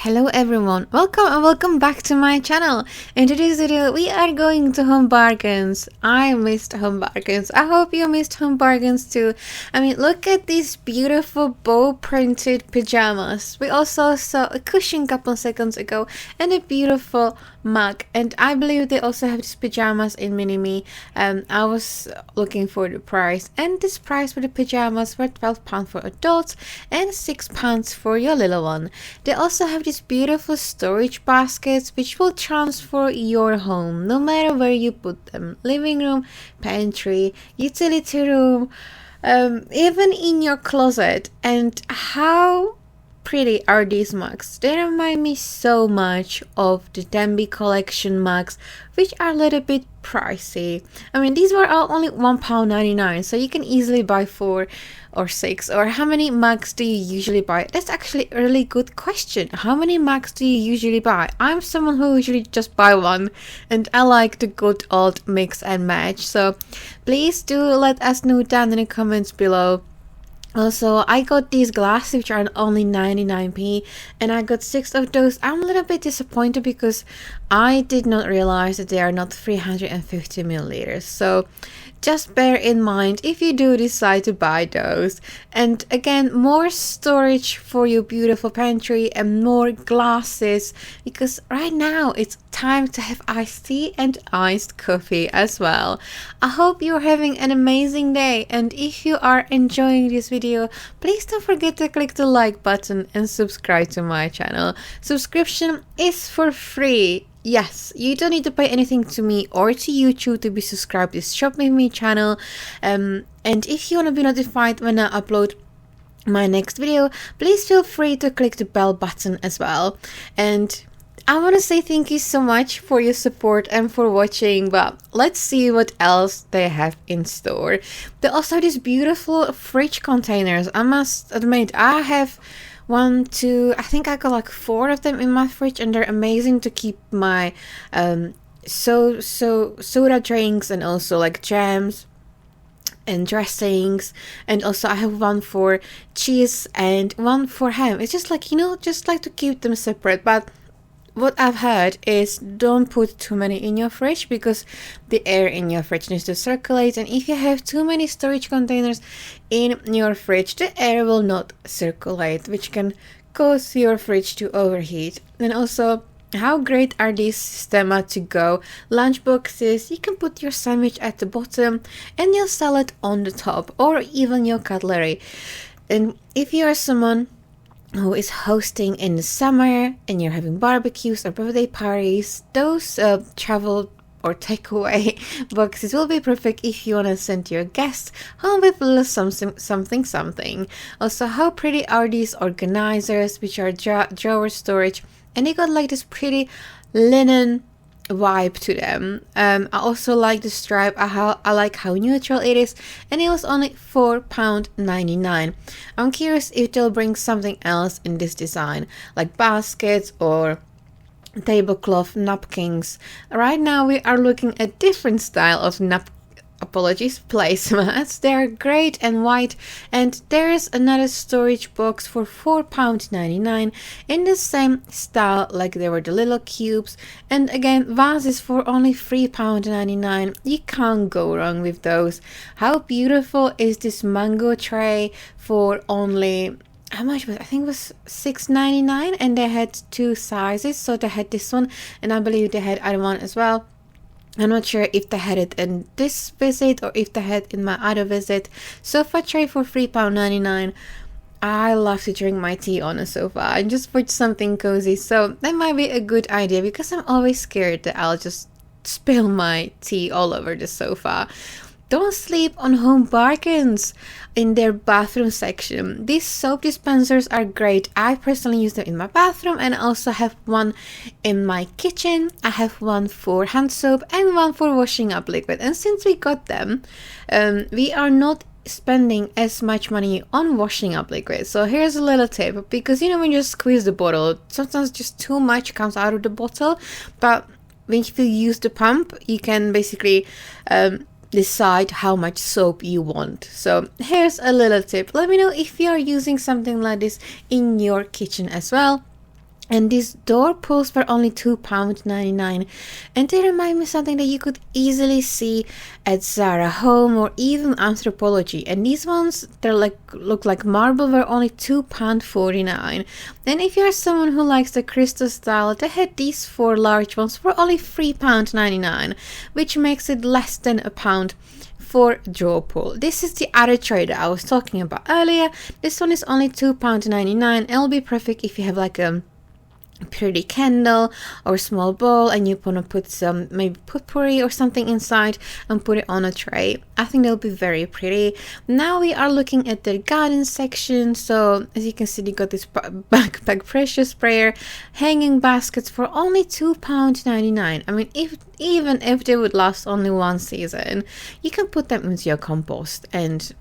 Hello everyone, welcome and welcome back to my channel. In today's video we are going to Home Bargains. I missed Home Bargains. I hope you missed Home Bargains too. I mean, look at these beautiful bow printed pajamas. We also saw a cushion a couple seconds ago and a beautiful mug, and I believe they also have these pajamas in mini-me. I was looking for the price, and this price for the pajamas were £12 for adults and £6 for your little one. They also have these beautiful storage baskets which will transfer your home no matter where you put them: living room, pantry, utility room, even in your closet. And how pretty are these mugs? They remind me so much of the Denby collection mugs, which are a little bit pricey. I mean, these were all only £1.99, so you can easily buy 4 or 6. Or how many mugs do you usually buy? That's actually a really good question. How many mugs do you usually buy? I'm someone who usually just buy one, and I like the good old mix and match. So please do let us know down in the comments below. Also, I got these glasses which are only 99p, and I got 6 of those. I'm a little bit disappointed because I did not realize that they are not 350 milliliters. So just bear in mind if you do decide to buy those. And again, more storage for your beautiful pantry and more glasses, because right now it's time to have iced tea and iced coffee as well. I hope you're having an amazing day, and if you are enjoying this video, please don't forget to click the like button and subscribe to my channel. Subscription is for free. Yes, you don't need to pay anything to me or to YouTube to be subscribed to this Shop With Me channel. And if you want to be notified when I upload my next video, please feel free to click the bell button as well. And I want to say thank you so much for your support and for watching, but let's see what else they have in store. They also have these beautiful fridge containers. I must admit, I have I think I got like 4 of them in my fridge, and they're amazing to keep my soda drinks and also like jams and dressings. And also I have one for cheese and one for ham. It's just like, just like to keep them separate. But what I've heard is don't put too many in your fridge, because the air in your fridge needs to circulate, and if you have too many storage containers in your fridge, the air will not circulate, which can cause your fridge to overheat. And also, how great are these Systema to go lunch boxes? You can put your sandwich at the bottom and your salad on the top, or even your cutlery. And if you are someone who is hosting in the summer and you're having barbecues or birthday parties, those travel or takeaway boxes will be perfect if you want to send your guests home with a little something. Also, how pretty are these organizers, which are drawer storage, and they got like this pretty linen vibe to them. I also like the stripe. I like how neutral it is, and it was only £4.99. I'm curious if they'll bring something else in this design, like baskets or tablecloth napkins. Right now we are looking at different style of placemats. They're great and white, and there's another storage box for £4.99 in the same style, like they were the little cubes. And again, vases for only £3.99. You can't go wrong with those. How beautiful is this mango tray for only, how much was it? I think it was $6.99, and they had 2 sizes. So they had this one, and I believe they had other one as well. I'm not sure if they had it in this visit or if they had in my other visit. Sofa tray for £3.99. I love to drink my tea on a sofa and just put something cozy. So that might be a good idea, because I'm always scared that I'll just spill my tea all over the sofa. Don't sleep on Home Bargains in their bathroom section. These soap dispensers are great. I personally use them in my bathroom, and I also have one in my kitchen. I have one for hand soap and one for washing up liquid. And since we got them, we are not spending as much money on washing up liquid. So here's a little tip, because when you squeeze the bottle, sometimes just too much comes out of the bottle. But when you use the pump, you can basically decide how much soap you want. So here's a little tip. Let me know if you are using something like this in your kitchen as well. And these door pulls were only £2.99, and they remind me something that you could easily see at Zara Home or even Anthropology. And these ones, they're like look like marble, were only £2.49. Then if you're someone who likes the crystal style, they had these 4 large ones for only £3.99, which makes it less than a pound for draw pull. This is the other tray that I was talking about earlier. This one is only £2.99. It'll be perfect if you have like a pretty candle or small bowl and you want to put some maybe potpourri or something inside and put it on a tray. I think they'll be very pretty. Now we are looking at the garden section. So as you can see, they got this backpack pressure sprayer, hanging baskets for only £2.99. I mean, even if they would last only one season, you can put them into your compost and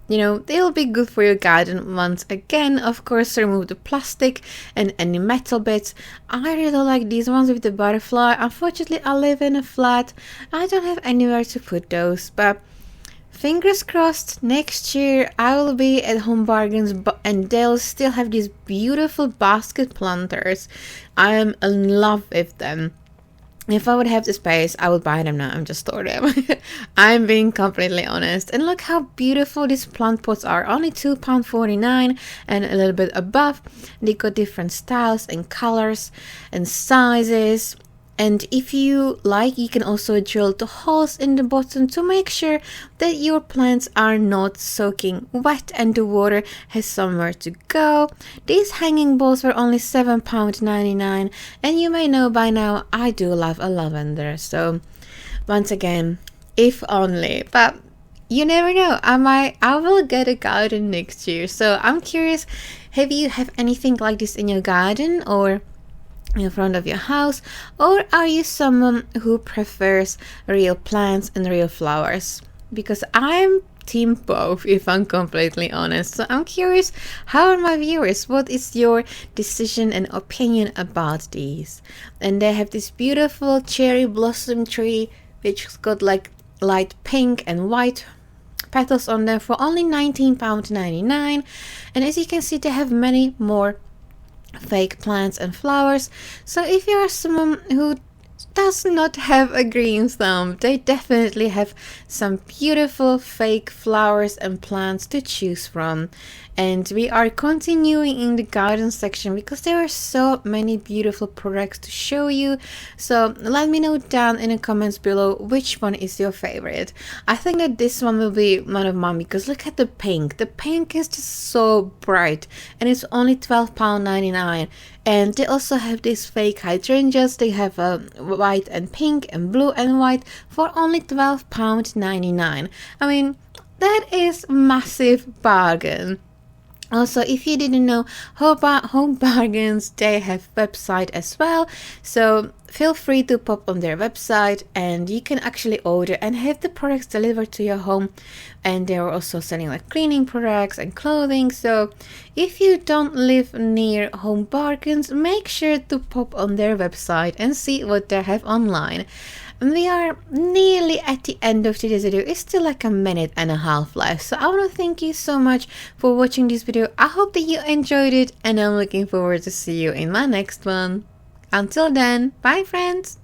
they'll be good for your garden. Once again, of course, remove the plastic and any metal bits. I really like these ones with the butterfly. Unfortunately, I live in a flat. I don't have anywhere to put those, but fingers crossed, next year I will be at Home Bargains and they'll still have these beautiful basket planters. I am in love with them. If I would have the space, I would buy them now and just store them. I'm being completely honest. And look how beautiful these plant pots are. Only £2.49 and a little bit above. They got different styles and colors and sizes. And if you like, you can also drill the holes in the bottom to make sure that your plants are not soaking wet and the water has somewhere to go. These hanging bowls were only £7.99, and you may know by now I do love a lavender. So once again, if only, but you never know. I will get a garden next year. So I'm curious, have you anything like this in your garden or in front of your house, or are you someone who prefers real plants and real flowers? Because I'm team both, if I'm completely honest. So I'm curious, how are my viewers? What is your decision and opinion about these? And they have this beautiful cherry blossom tree which's got like light pink and white petals on them for only £19.99. And as you can see, they have many more fake plants and flowers. So if you are someone who does not have a green thumb, they definitely have some beautiful fake flowers and plants to choose from. And we are continuing in the garden section because there are so many beautiful products to show you. So let me know down in the comments below which one is your favorite. I think that this one will be one of mine because look at the pink. The pink is just so bright and it's only £12.99. And they also have these fake hydrangeas. They have white and pink and blue and white for only £12.99. I mean, that is massive bargain. Also, if you didn't know, Home Bargains, they have website as well. So feel free to pop on their website and you can actually order and have the products delivered to your home. And they are also selling like cleaning products and clothing. So if you don't live near Home Bargains, make sure to pop on their website and see what they have online. We are nearly at the end of today's video. It's still like a minute and a half left. So I want to thank you so much for watching this video. I hope that you enjoyed it and I'm looking forward to see you in my next one. Until then, bye friends!